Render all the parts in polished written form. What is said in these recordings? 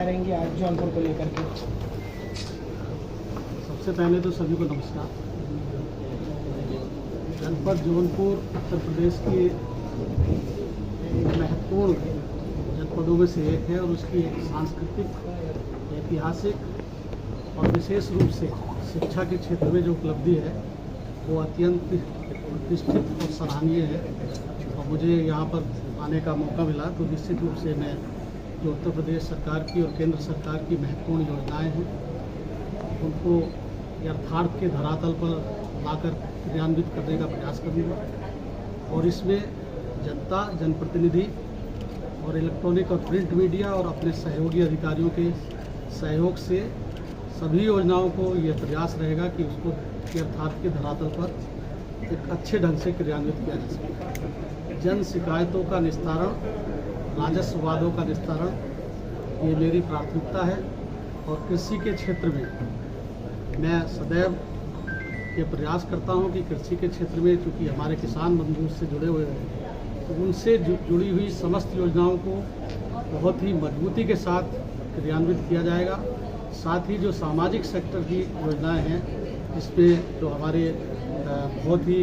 रहेंगे आज जौनपुर को लेकर के। सबसे पहले तो सभी को नमस्कार। जनपद जौनपुर उत्तर प्रदेश के एक महत्वपूर्ण जनपदों में से एक है और उसकी सांस्कृतिक, ऐतिहासिक और विशेष रूप से शिक्षा के क्षेत्र में जो उपलब्धि है वो अत्यंत प्रतिष्ठित और सराहनीय है। और मुझे यहाँ पर आने का मौका मिला तो निश्चित रूप से मैं जो उत्तर प्रदेश सरकार की और केंद्र सरकार की महत्वपूर्ण योजनाएं हैं उनको यथार्थ के धरातल पर लाकर क्रियान्वित करने का प्रयास करूँगा। और इसमें जनता, जनप्रतिनिधि और इलेक्ट्रॉनिक और प्रिंट मीडिया और अपने सहयोगी अधिकारियों के सहयोग से सभी योजनाओं को ये प्रयास रहेगा कि उसको यथार्थ के धरातल पर एक अच्छे ढंग से क्रियान्वित किया जा सके। जन शिकायतों का निस्तारण, राजस्व वादों का निस्तारण ये मेरी प्राथमिकता है। और कृषि के क्षेत्र में मैं सदैव ये प्रयास करता हूँ कि कृषि के क्षेत्र में चूँकि हमारे किसान बंधु से जुड़े हुए हैं तो उनसे जुड़ी हुई समस्त योजनाओं को बहुत ही मजबूती के साथ क्रियान्वित किया जाएगा। साथ ही जो सामाजिक सेक्टर की योजनाएं हैं जिसमें जो हमारे बहुत ही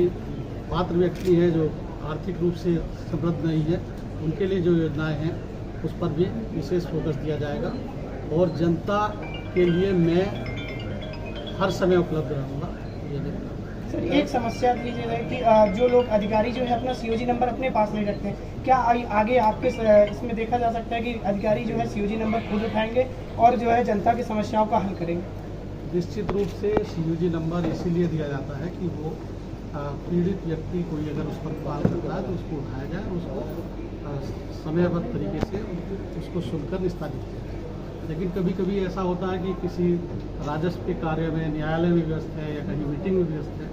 पात्र व्यक्ति हैं जो आर्थिक रूप से समृद्ध नहीं है उनके लिए जो योजनाएं हैं उस पर भी विशेष फोकस दिया जाएगा। और जनता के लिए मैं हर समय उपलब्ध रहूँगा। सर, एक समस्या कीजिएगा कि जो लोग अधिकारी जो है अपना सीओजी नंबर अपने पास नहीं रखते हैं, क्या आगे आपके इसमें देखा जा सकता है कि अधिकारी जो है सीओजी नंबर खुद उठाएंगे और जो है जनता की समस्याओं का हल करेंगे? निश्चित रूप से सीओजी नंबर इसीलिए दिया जाता है कि वो पीड़ित व्यक्ति कोई अगर उस पर कॉल करता है तो उसको उठाया जाए, उसको समयबद्ध तरीके से उसको सुनकर निस्तारित किया जाए। लेकिन कभी कभी ऐसा होता है कि किसी राजस्व के कार्य में न्यायालय में व्यस्त है या कहीं मीटिंग में व्यस्त है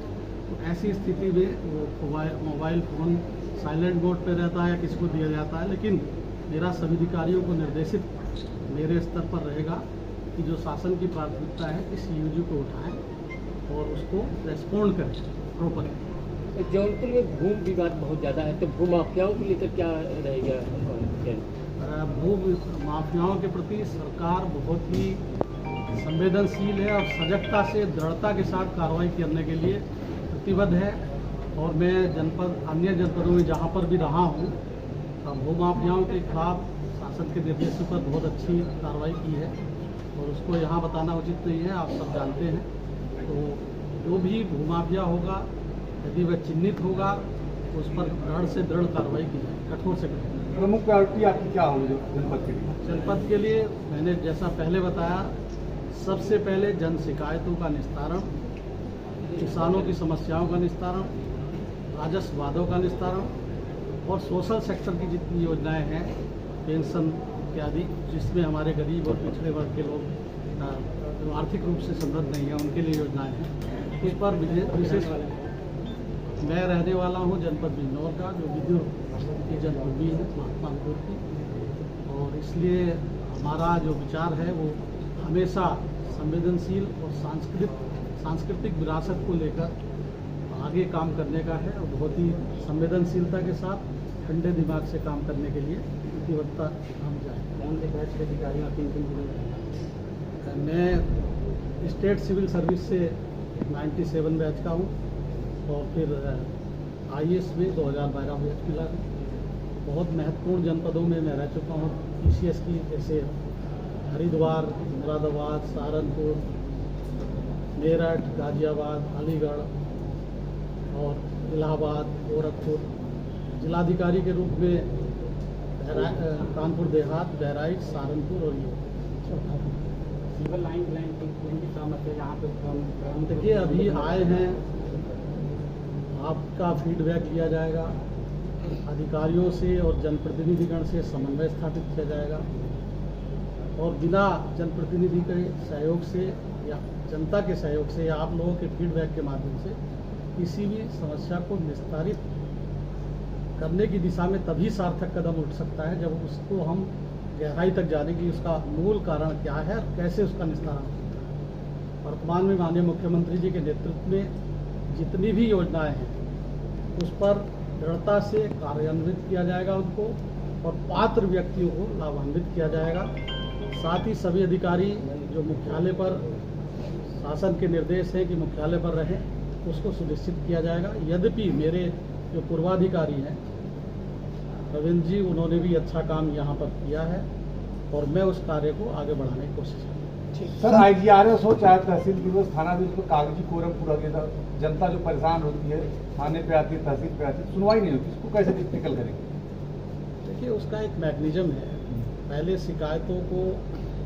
तो ऐसी स्थिति में वो मोबाइल फ़ोन साइलेंट मोड पर रहता है या किसी को दिया जाता है। लेकिन मेरा सभी अधिकारियों को निर्देशित मेरे स्तर पर रहेगा कि जो शासन की प्राथमिकता है कि सीओजी को उठाएं और उसको रेस्पॉन्ड करें प्रॉपर। जौनपुर में भूमि विवाद बहुत ज़्यादा है तो भू माफियाओं को लेकर क्या रहेगा? भू माफियाओं के प्रति सरकार बहुत ही संवेदनशील है और सजगता से, दृढ़ता के साथ कार्रवाई करने के लिए प्रतिबद्ध है। और मैं अन्य जनपदों में जहाँ पर भी रहा हूँ भू माफियाओं के खिलाफ शासन के निर्देशों पर बहुत अच्छी कार्रवाई की है और उसको यहाँ बताना उचित नहीं है, आप सब जानते हैं। तो जो भी भूमाफिया होगा यदि वह चिन्हित होगा तो उस पर दृढ़ से दृढ़ कार्रवाई की जाए, कठोर से कठोर। प्रमुख प्रायोरिटी आपकी क्या होगी जनपद के लिए? जनपद के लिए मैंने जैसा पहले बताया, सबसे पहले जन शिकायतों का निस्तारण, किसानों की समस्याओं का निस्तारण, राजस्व वादों का निस्तारण और सोशल सेक्टर की जितनी योजनाएं हैं, पेंशन इत्यादि, जिसमें हमारे गरीब और पिछड़े वर्ग के लोग जो आर्थिक रूप से समृद्ध नहीं है उनके लिए योजनाएं हैं, उस पर विशेष। मैं रहने वाला हूं जनपद बिजनौर का, जो विदुर की जन्मभूमि है महात्मा बुद्ध की, और इसलिए हमारा जो विचार है वो हमेशा संवेदनशील और सांस्कृतिक विरासत को लेकर आगे काम करने का है और बहुत ही संवेदनशीलता के साथ ठंडे दिमाग से काम करने के लिए प्रतिबद्धता हम जाए। कौन से बैच के अधिकारियों किन मैं स्टेट सिविल सर्विस से 97 बैच का हूँ और फिर IAS में 2012 बैच मिला। बहुत महत्वपूर्ण जनपदों में मैं रह चुका हूँ PCS की, जैसे हरिद्वार, मुरादाबाद, सहारनपुर, मेरठ, गाजियाबाद, अलीगढ़ और इलाहाबाद, गोरखपुर। जिलाधिकारी के रूप में कानपुर देहात, बहराइच, सहारनपुर और ये। देखिए अभी आए हैं, आपका फीडबैक लिया जाएगा, अधिकारियों से और जनप्रतिनिधिगण से समन्वय स्थापित किया जाएगा और बिना जनप्रतिनिधि के सहयोग से या जनता के सहयोग से या आप लोगों के फीडबैक के माध्यम से किसी भी समस्या को निस्तारित करने की दिशा में तभी सार्थक कदम उठ सकता है जब उसको हम गहराई तक जाने की उसका मूल कारण क्या है और कैसे उसका निस्तारण हो सकता है। वर्तमान में माननीय मुख्यमंत्री जी के नेतृत्व में जितनी भी योजनाएं हैं उस पर दृढ़ता से कार्यान्वित किया जाएगा उनको और पात्र व्यक्तियों को लाभान्वित किया जाएगा। साथ ही सभी अधिकारी जो मुख्यालय पर शासन के निर्देश हैं कि मुख्यालय पर रहें, उसको सुनिश्चित किया जाएगा। यद्यपि मेरे जो पूर्वाधिकारी हैं रविंद्र जी, उन्होंने भी अच्छा काम यहाँ पर किया है और मैं उस कार्य को आगे बढ़ाने की कोशिश करूँगा। सर IGRS हो चाहे तहसील दिवस, थाना दिवस पर कागजी कोरम पूरा देता, जनता जो परेशान होती है थाने पे आती है, तहसील पे आती है, सुनवाई नहीं होती, इसको कैसे टेकल करेंगे? देखिए, उसका एक मैकेनिज्म है। पहले शिकायतों को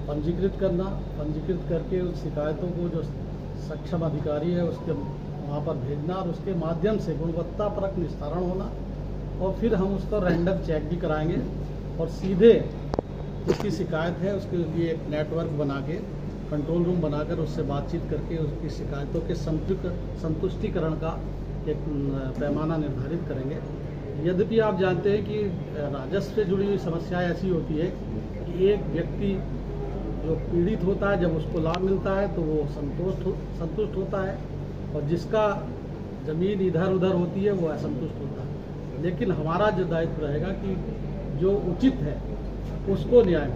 पंजीकृत करना, पंजीकृत करके उस शिकायतों को जो सक्षम अधिकारी है उसके वहाँ पर भेजना और उसके माध्यम से गुणवत्तापरक निस्तारण होना, और फिर हम उसका रैंडम चेक भी कराएंगे और सीधे जिसकी शिकायत है उसके लिए एक नेटवर्क बना के, कंट्रोल रूम बनाकर उससे बातचीत करके उसकी शिकायतों के संतुष्टिकरण का एक पैमाना निर्धारित करेंगे। यद्यपि आप जानते हैं कि राजस्व से जुड़ी हुई समस्याएं ऐसी होती है कि एक व्यक्ति जो पीड़ित होता है, जब उसको लाभ मिलता है तो वो संतुष्ट होता है, और जिसका ज़मीन इधर उधर होती है वो असंतुष्ट होता है। लेकिन हमारा जो दायित्व रहेगा कि जो उचित है उसको न्याय